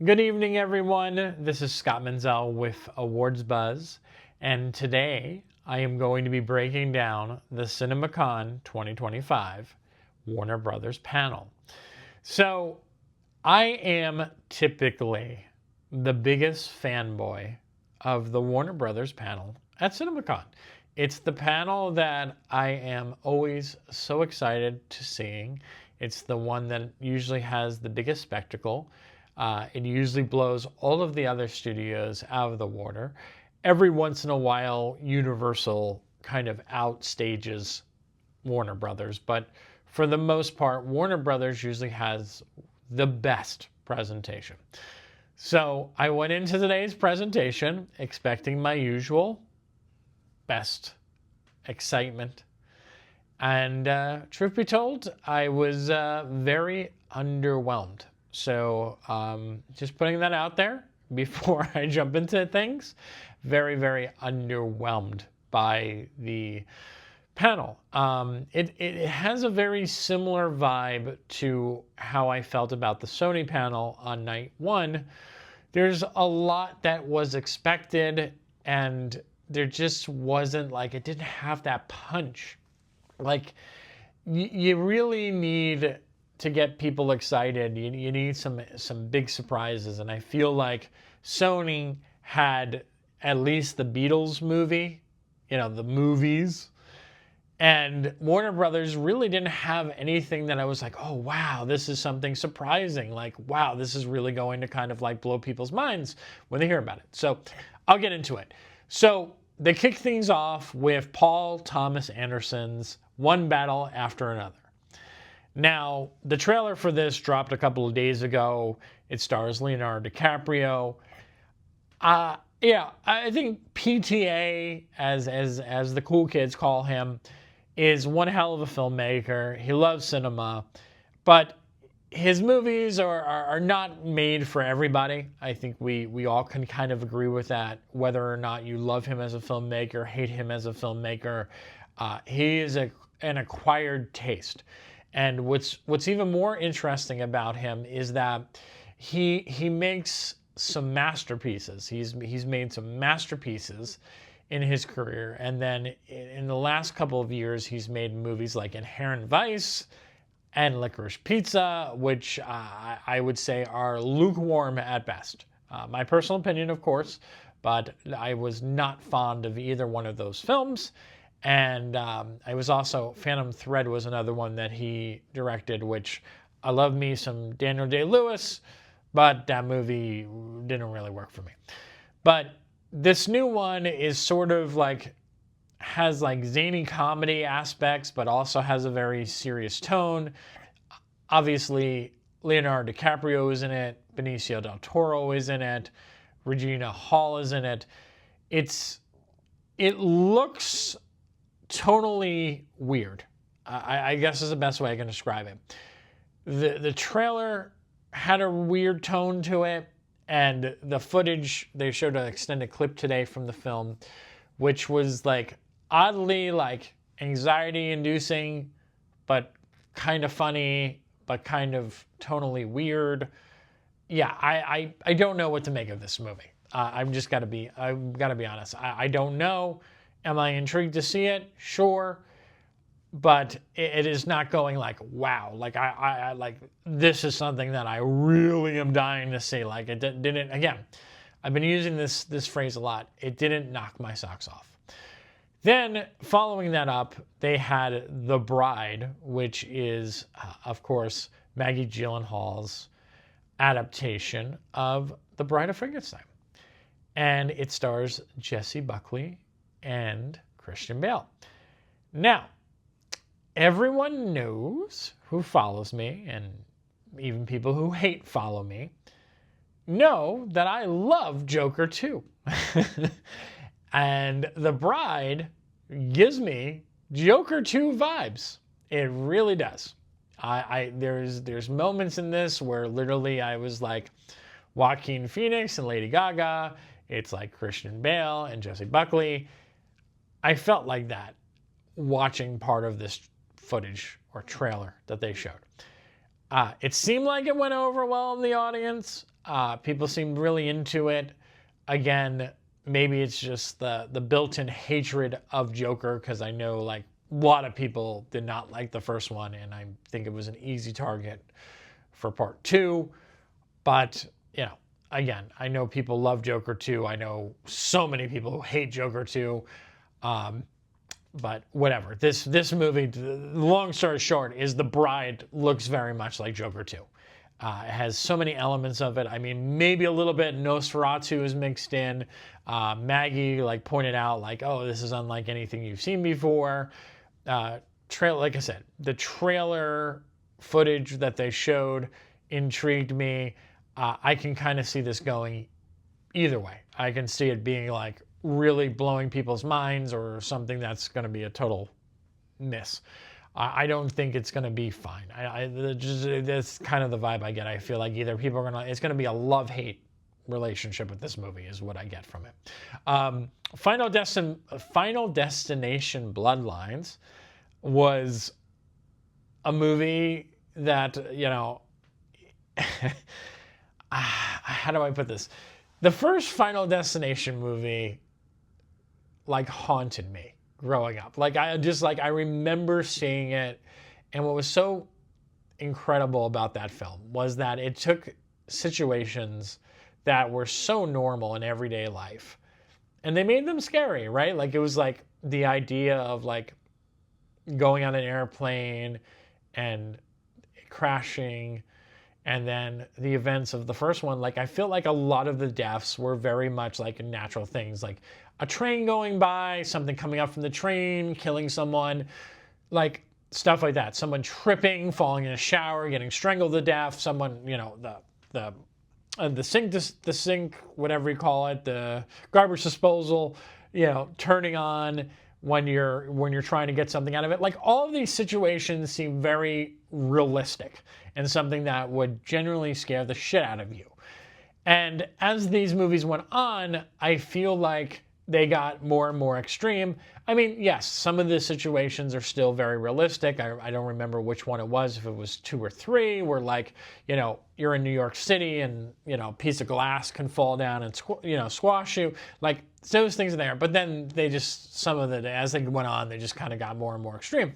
Good evening, everyone. This is Scott Menzel with Awards Buzz, and today I am going to be breaking down the CinemaCon 2025 Warner Brothers panel. So, I am typically the biggest fanboy of the Warner Brothers panel at CinemaCon. It's the panel that I am always so excited to seeing. It's the one that usually has the biggest spectacle. It usually blows all of the other studios out of the water. Every once in a while, Universal kind of outstages Warner Brothers, but for the most part, Warner Brothers usually has the best presentation. So I went into today's presentation expecting my usual best excitement. And truth be told, I was very underwhelmed. So just putting that out there before I jump into things, very, very underwhelmed by the panel. It has a very similar vibe to how I felt about the Sony panel on night one. There's a lot that was expected, and there just wasn't, it didn't have that punch. You really need to get people excited. You need some big surprises, and I feel like Sony had at least the Beatles movie, the movies, and Warner Brothers really didn't have anything that I was like, oh wow, this is something surprising. Wow, this is really going to kind of blow people's minds when they hear about it. So I'll get into it. So they kick things off with Paul Thomas Anderson's One Battle After Another. Now, the trailer for this dropped a couple of days ago. It stars Leonardo DiCaprio. I think PTA, as the cool kids call him, is one hell of a filmmaker. He loves cinema, but his movies are not made for everybody. I think we all can kind of agree with that, whether or not you love him as a filmmaker, hate him as a filmmaker. He is an acquired taste. And what's even more interesting about him is that he makes some masterpieces. He's made some masterpieces in his career, and then in the last couple of years, he's made movies like Inherent Vice and Licorice Pizza, which I would say are lukewarm at best. My personal opinion, of course, but I was not fond of either one of those films. And I was also, Phantom Thread was another one that he directed, which I love me some Daniel Day-Lewis, but that movie didn't really work for me. But this new one is sort of has zany comedy aspects, but also has a very serious tone. Obviously, Leonardo DiCaprio is in it, Benicio del Toro is in it, Regina Hall is in it. It looks tonally weird. I guess is the best way I can describe it. The trailer had a weird tone to it, and the footage, they showed an extended clip today from the film, which was oddly anxiety inducing, but kind of funny, but kind of tonally weird. Yeah, I don't know what to make of this movie. I've got to be honest. I don't know. Am I intrigued to see it? Sure. But it is not going wow. I this is something that I really am dying to see. It didn't, again, I've been using this phrase a lot. It didn't knock my socks off. Then following that up, they had The Bride, which is, of course, Maggie Gyllenhaal's adaptation of The Bride of Frankenstein. And it stars Jessie Buckley and Christian Bale. Now, everyone knows who follows me, and even people who hate follow me, know that I love Joker 2. And The Bride gives me Joker 2 vibes. It really does. There's moments in this where literally I was like Joaquin Phoenix and Lady Gaga. It's like Christian Bale and Jessie Buckley. I felt like that watching part of this footage or trailer that they showed. It seemed like it went over well in the audience. People seem really into it. Again, maybe it's just the built-in hatred of Joker, because I know like a lot of people did not like the first one, and I think it was an easy target for part two. But, again, I know people love Joker 2. I know so many people who hate Joker 2. But whatever. This movie, long story short, is The Bride looks very much like Joker 2. It has so many elements of it. I mean, maybe a little bit Nosferatu is mixed in. Maggie pointed out oh, this is unlike anything you've seen before. Like I said, the trailer footage that they showed intrigued me. I can kind of see this going either way. I can see it being really blowing people's minds, or something that's going to be a total miss. I don't think it's going to be fine. That's kind of the vibe I get. I feel like either people are it's going to be a love-hate relationship with this movie is what I get from it. Final Destination Bloodlines was a movie that, how do I put this? The first Final Destination movie haunted me growing up. I remember seeing it, and what was so incredible about that film was that it took situations that were so normal in everyday life, and they made them scary, right? It was the idea of going on an airplane and crashing, and then the events of the first one. I feel like a lot of the deaths were very much natural things, like a train going by, something coming up from the train, killing someone, stuff like that. Someone tripping, falling in a shower, getting strangled to death. Someone, the sink, whatever you call it, the garbage disposal, turning on when you're trying to get something out of it. All of these situations seem very realistic and something that would generally scare the shit out of you. And as these movies went on, I feel like they got more and more extreme. I mean, yes, some of the situations are still very realistic. I don't remember which one it was, if it was 2 or 3, where you're in New York City and, a piece of glass can fall down and, squash you. Those things are there. But then as they went on, they just kind of got more and more extreme.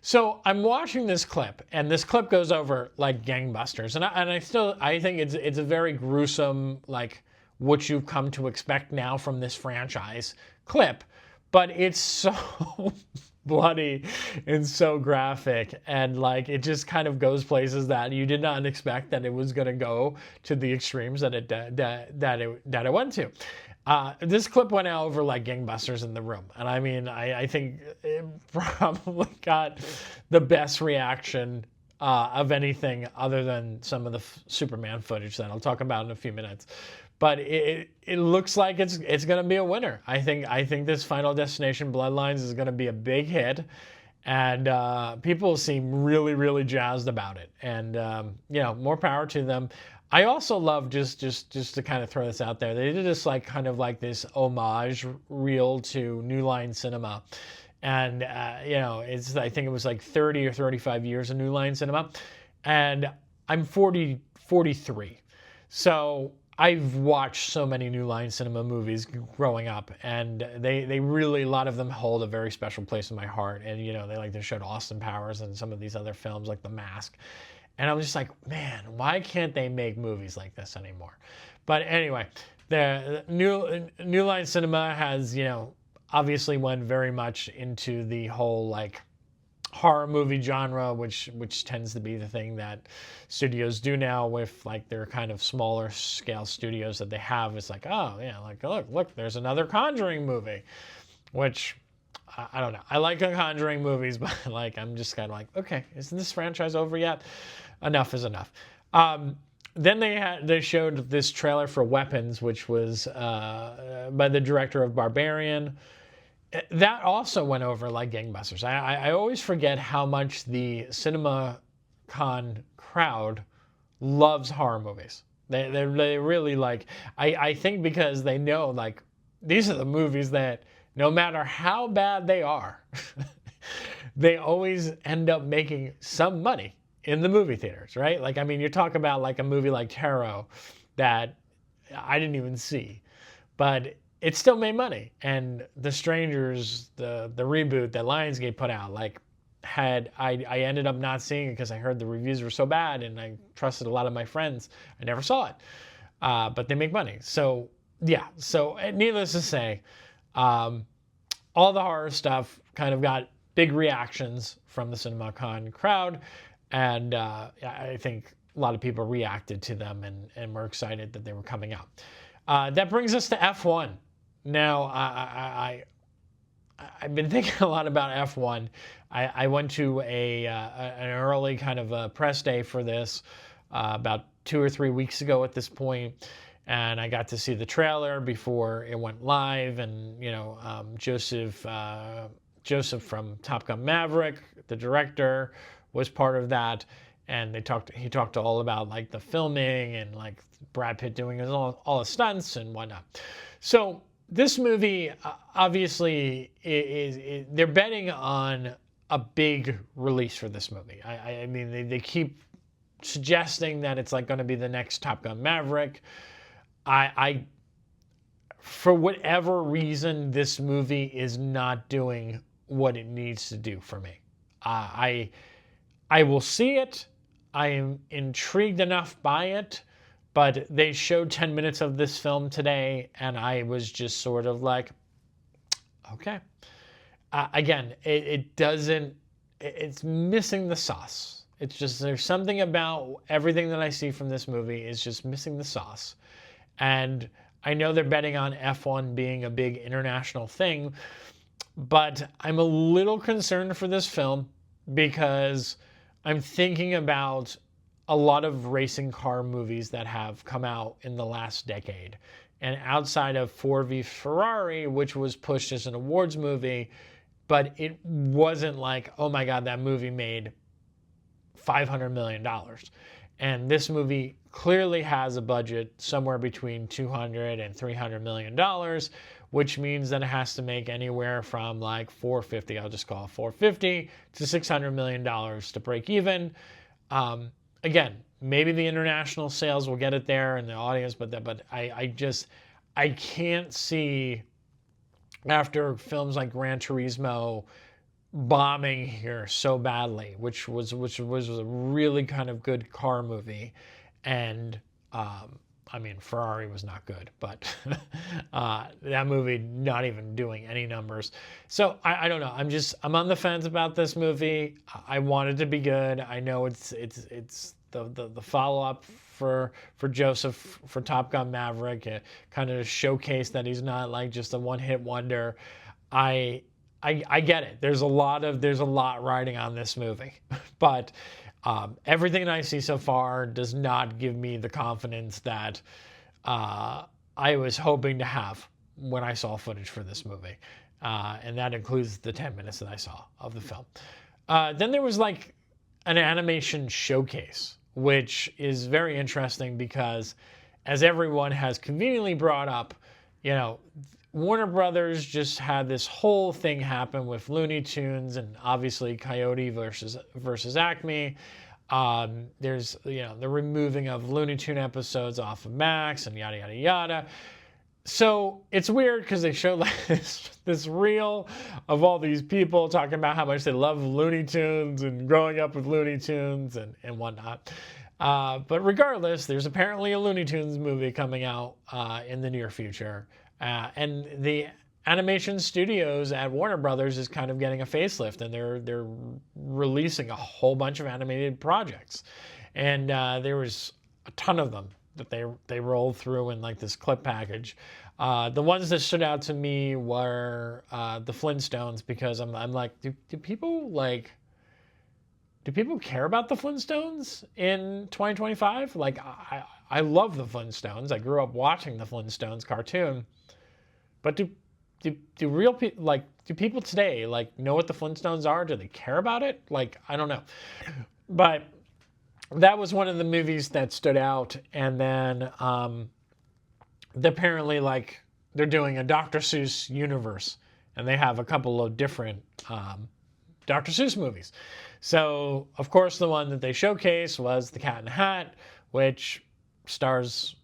So I'm watching this clip, and this clip goes over like gangbusters. And I think it's a very gruesome, what you've come to expect now from this franchise clip. But it's so bloody and so graphic, and it just kind of goes places that you did not expect that it was going to go to the extremes that it went to. This clip went out over like gangbusters in the room, and I mean, I think it probably got the best reaction of anything other than some of the Superman footage that I'll talk about in a few minutes. But it looks like it's going to be a winner. I think this Final Destination Bloodlines is going to be a big hit, and people seem really, really jazzed about it. And more power to them. I also love just to kind of throw this out there. They did this this homage reel to New Line Cinema, and I think it was 30 or 35 years of New Line Cinema, and I'm 43, so I've watched so many New Line Cinema movies growing up, and they really, a lot of them hold a very special place in my heart. And they showed Austin Powers and some of these other films like The Mask. And I was just like, man, why can't they make movies like this anymore? But anyway, the New Line Cinema has, obviously went very much into the whole horror movie genre, which tends to be the thing that studios do now with their kind of smaller scale studios that they have. It's look, there's another Conjuring movie, which I don't know. I like the Conjuring movies, but I'm just kind of okay, isn't this franchise over yet? Enough is enough. Then they showed this trailer for Weapons, which was by the director of Barbarian. That also went over like gangbusters. I always forget how much the CinemaCon crowd loves horror movies. They really I think because they know these are the movies that no matter how bad they are, they always end up making some money in the movie theaters, right? I mean, you're talking about a movie like Tarot, that I didn't even see. But it still made money. And The Strangers, the reboot that Lionsgate put out, like I ended up not seeing it because I heard the reviews were so bad and I trusted a lot of my friends. I never saw it. But they make money. So yeah, so needless to say, all the horror stuff kind of got big reactions from the CinemaCon crowd, and I think a lot of people reacted to them and were excited that they were coming out. That brings us to F1. Now, I've been thinking a lot about F1. I went to an early kind of a press day for this about 2 or 3 weeks ago at this point, and I got to see the trailer before it went live. And Joseph from Top Gun Maverick, the director, was part of that, and he talked all about like the filming and like Brad Pitt doing all the stunts and whatnot. So this movie obviously they're betting on a big release for this movie. I mean, they keep suggesting that it's like going to be the next Top Gun Maverick. I for whatever reason, this movie is not doing what it needs to do for me. I will see it. I am intrigued enough by it, but they showed 10 minutes of this film today, and I was just sort of like, okay. Again, it's missing the sauce. It's just, there's something about everything that I see from this movie is just missing the sauce. And I know they're betting on F1 being a big international thing, but I'm a little concerned for this film because I'm thinking about a lot of racing car movies that have come out in the last decade. And outside of Ford v Ferrari, which was pushed as an awards movie, but it wasn't like, oh my God, that movie made $500 million. And this movie clearly has a budget somewhere between $200 and $300 million, which means that it has to make anywhere from like $450, I'll just call it $450 to $600 million to break even. Again, maybe the international sales will get it there and the audience, but I can't see, after films like Gran Turismo bombing here so badly, which was a really kind of good car movie, and I mean, Ferrari was not good, but that movie not even doing any numbers. So I don't know. I'm on the fence about this movie. I want it to be good. I know it's the follow up for Joseph for Top Gun Maverick, kind of showcase that he's not like just a one hit wonder. I get it. There's a lot riding on this movie, but everything that I see so far does not give me the confidence that I was hoping to have when I saw footage for this movie, and that includes the 10 minutes that I saw of the film. Then there was like an animation showcase, which is very interesting because, as everyone has conveniently brought up, Warner Brothers just had this whole thing happen with Looney Tunes and obviously Coyote versus Acme. There's the removing of Looney Tune episodes off of Max and yada yada yada. So it's weird because they showed like this reel of all these people talking about how much they love Looney Tunes and growing up with Looney Tunes and whatnot. But regardless, there's apparently a Looney Tunes movie coming out in the near future. And the animation studios at Warner Brothers is kind of getting a facelift, and they're releasing a whole bunch of animated projects. And there was a ton of them that they rolled through in like this clip package. The ones that stood out to me were the Flintstones, because I'm like, do people care about the Flintstones in 2025? Like, I love the Flintstones. I grew up watching the Flintstones cartoon. But do real people, do people today know what the Flintstones are? Do they care about it? I don't know. But that was one of the movies that stood out. And then apparently they're doing a Dr. Seuss universe, and they have a couple of different Dr. Seuss movies. So of course the one that they showcased was The Cat in the Hat, which stars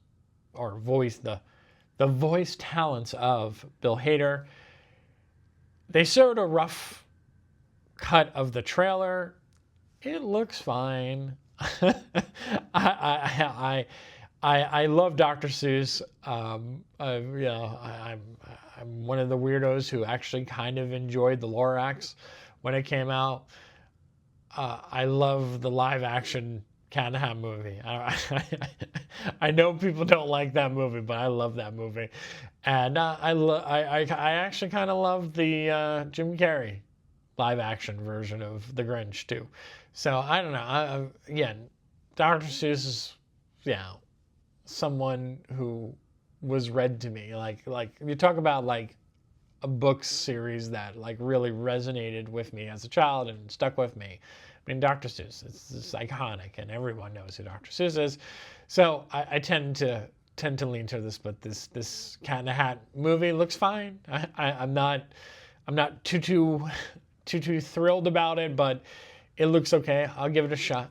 or voice the voice talents of Bill Hader. They showed a rough cut of the trailer. It looks fine. I love Dr. Seuss. I'm one of the weirdos who actually kind of enjoyed the Lorax when it came out. I love the live action Cat in the Hat movie. I know people don't like that movie, but I love that movie, and I actually kind of love the Jim Carrey live action version of The Grinch too. So I don't know. Again, Dr. Seuss is someone who was read to me. Like you talk about like a book series that like really resonated with me as a child and stuck with me. I mean, Dr. Seuss, it's iconic, and everyone knows who Dr. Seuss is. So I tend to lean to this, but this Cat in the Hat movie looks fine. I'm not too thrilled about it, but it looks okay. I'll give it a shot.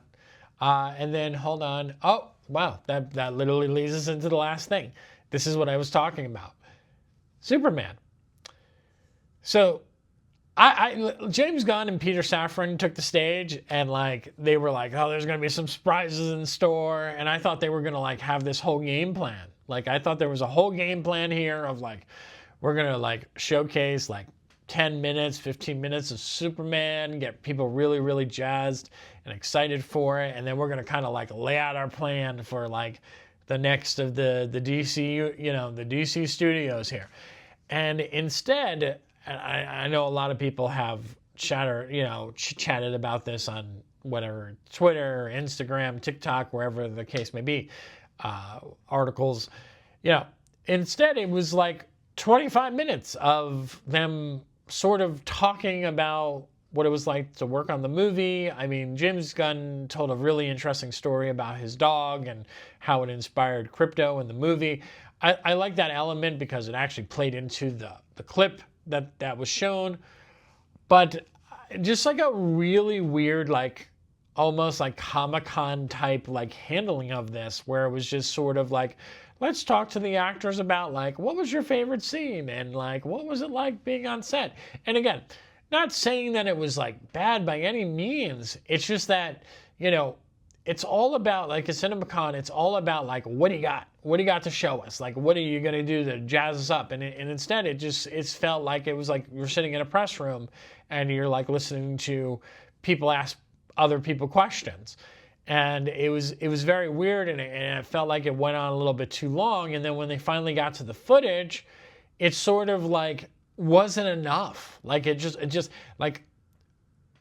And then hold on. Oh wow, that literally leads us into the last thing. This is what I was talking about. Superman. So James Gunn and Peter Safran took the stage, and like they were like, oh, there's gonna be some surprises in store, and I thought they were gonna like have this whole game plan. Like I thought there was a whole game plan here of like we're gonna like showcase like 10 minutes, 15 minutes of Superman, get people really, really jazzed and excited for it, and then we're gonna kind of like lay out our plan for like the next of the DC, the DC studios here. And instead, I know a lot of people have chatted about this on whatever, Twitter, Instagram, TikTok, wherever the case may be, articles. Instead it was like 25 minutes of them sort of talking about what it was like to work on the movie. I mean, James Gunn told a really interesting story about his dog and how it inspired Crypto in the movie. I like that element because it actually played into the clip that was shown. But just like a really weird, like almost like Comic-Con type like handling of this, where it was just sort of like, let's talk to the actors about like, what was your favorite scene? And like, what was it like being on set? And again, not saying that it was like bad by any means. It's just that, it's all about like a CinemaCon. It's all about like, what do you got? What do you got to show us? Like, what are you going to do to jazz us up? And instead it felt like it was like you're sitting in a press room and you're like listening to people ask other people questions. And it was very weird, and it felt like it went on a little bit too long. And then when they finally got to the footage, it sort of like wasn't enough. Like it just like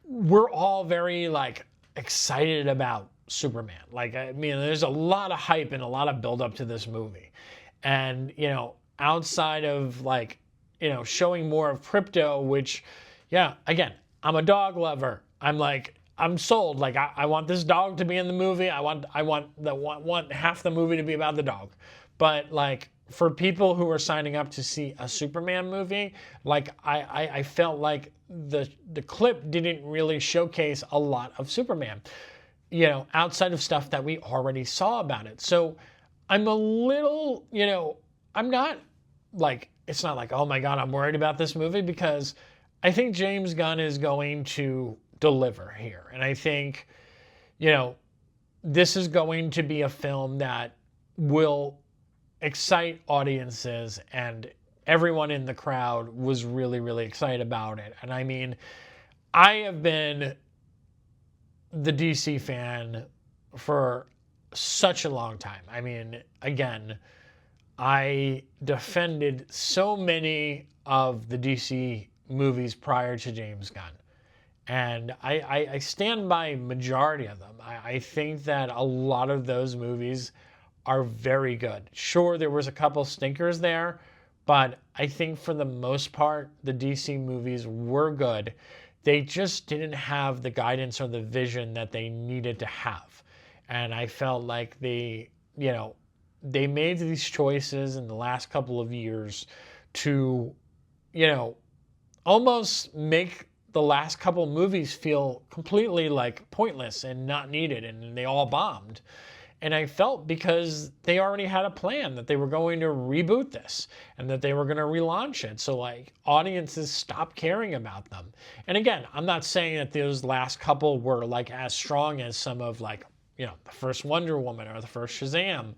we're all very like excited about Superman. Like I mean, there's a lot of hype and a lot of build up to this movie, and outside of like showing more of Crypto, which again, I'm a dog lover. I'm sold. Like I want this dog to be in the movie. I want half the movie to be about the dog. But like for people who are signing up to see a Superman movie, like I felt like the clip didn't really showcase a lot of Superman, outside of stuff that we already saw about it. So I'm a little, I'm not like, it's not like, oh my God, I'm worried about this movie, because I think James Gunn is going to deliver here. And I think, this is going to be a film that will excite audiences, and everyone in the crowd was really, really excited about it. And I mean, I have been the DC fan for such a long time. I mean, again, I defended so many of the DC movies prior to James Gunn. And I stand by majority of them. I think that a lot of those movies are very good. Sure, there was a couple stinkers there, but I think for the most part, the DC movies were good. They just didn't have the guidance or the vision that they needed to have. And I felt like they made these choices in the last couple of years to, almost make the last couple movies feel completely like pointless and not needed, and they all bombed. And I felt because they already had a plan that they were going to reboot this and that they were going to relaunch it. So like audiences stopped caring about them. And again, I'm not saying that those last couple were like as strong as some of like, you know, the first Wonder Woman or the first Shazam.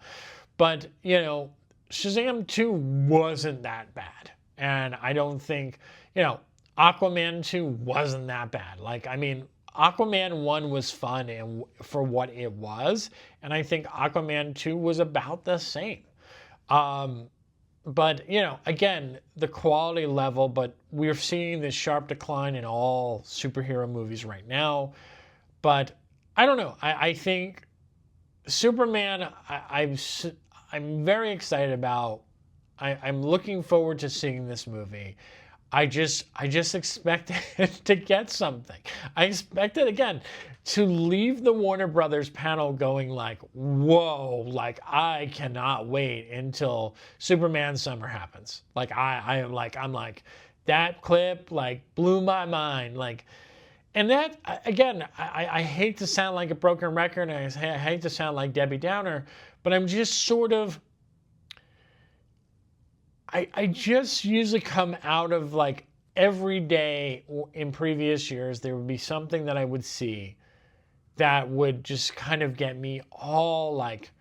But, you know, Shazam 2 wasn't that bad. And I don't think, you know, Aquaman 2 wasn't that bad. Like, I mean, Aquaman 1 was fun and for what it was, and I think Aquaman 2 was about the same. But, you know, again, the quality level, but we're seeing this sharp decline in all superhero movies right now. But I don't know. I think Superman, I'm very excited about. I'm looking forward to seeing this movie. I just expected to get something. I expected, again, to leave the Warner Brothers panel going like, whoa, like I cannot wait until Superman Summer happens. Like I'm like, that clip like blew my mind. Like, and that, again, I hate to sound like a broken record, and I hate to sound like Debbie Downer, but I'm just sort of, I just usually come out of like every day in previous years, there would be something that I would see that would just kind of get me all like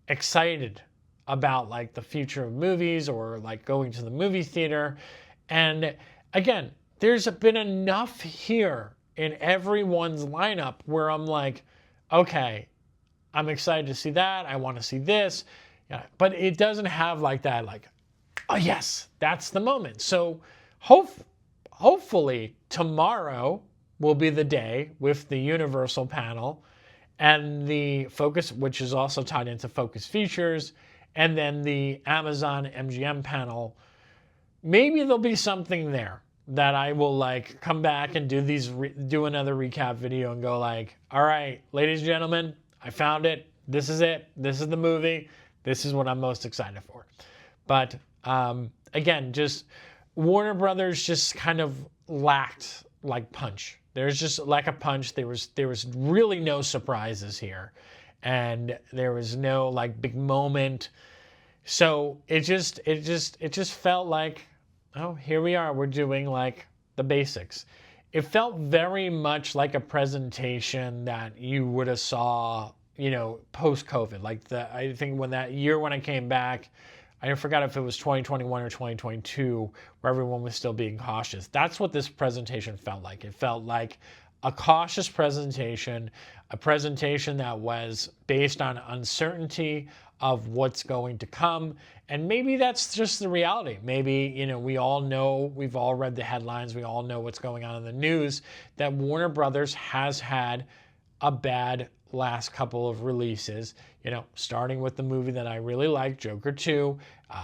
excited about like the future of movies or like going to the movie theater. And again, there's been enough here in everyone's lineup where I'm like, okay, I'm excited to see that. I want to see this. Yeah, but it doesn't have like that, like, oh yes, that's the moment. So hopefully tomorrow will be the day with the Universal panel and the Focus, which is also tied into Focus Features, and then the Amazon MGM panel. Maybe there'll be something there that I will like come back and do another recap video and go like, all right, ladies and gentlemen, I found it. This is it. This is the movie. This is what I'm most excited for. But again, just Warner Brothers just kind of lacked like punch. There's just lack of punch. There was really no surprises here, and there was no like big moment. So it just felt like, oh, here we are. We're doing like the basics. It felt very much like a presentation that you would have saw, you know, post-COVID. Like I think when I came back, I forgot if it was 2021 or 2022, where everyone was still being cautious. That's what this presentation felt like. It felt like a cautious presentation, a presentation that was based on uncertainty of what's going to come. And maybe that's just the reality. Maybe, you know, we all know, we've all read the headlines, we all know what's going on in the news, that Warner Brothers has had a bad last couple of releases, you know, starting with the movie that I really like, Joker 2,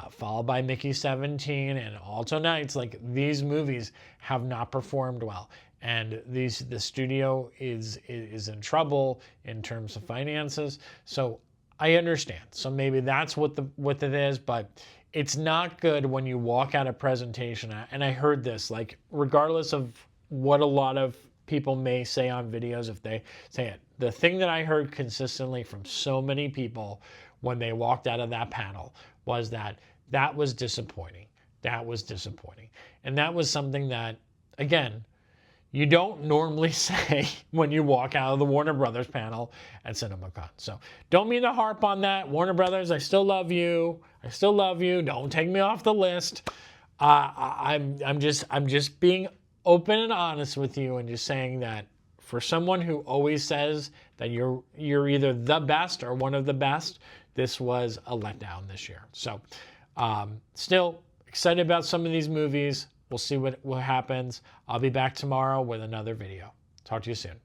followed by Mickey 17 and Alto Nights. Like, these movies have not performed well, and the studio is in trouble in terms of finances. So I understand. So maybe that's what it is, but it's not good when you walk out of presentation. And I heard this, like, regardless of what a lot of people may say on videos, if they say it, the thing that I heard consistently from so many people when they walked out of that panel was that was disappointing. That was disappointing. And that was something that, again, you don't normally say when you walk out of the Warner Brothers panel at CinemaCon. So don't mean to harp on that. Warner Brothers, I still love you. I still love you. Don't take me off the list. I'm just being open and honest with you, and just saying that for someone who always says that you're either the best or one of the best, this was a letdown this year. So still excited about some of these movies. We'll see what happens. I'll be back tomorrow with another video. Talk to you soon.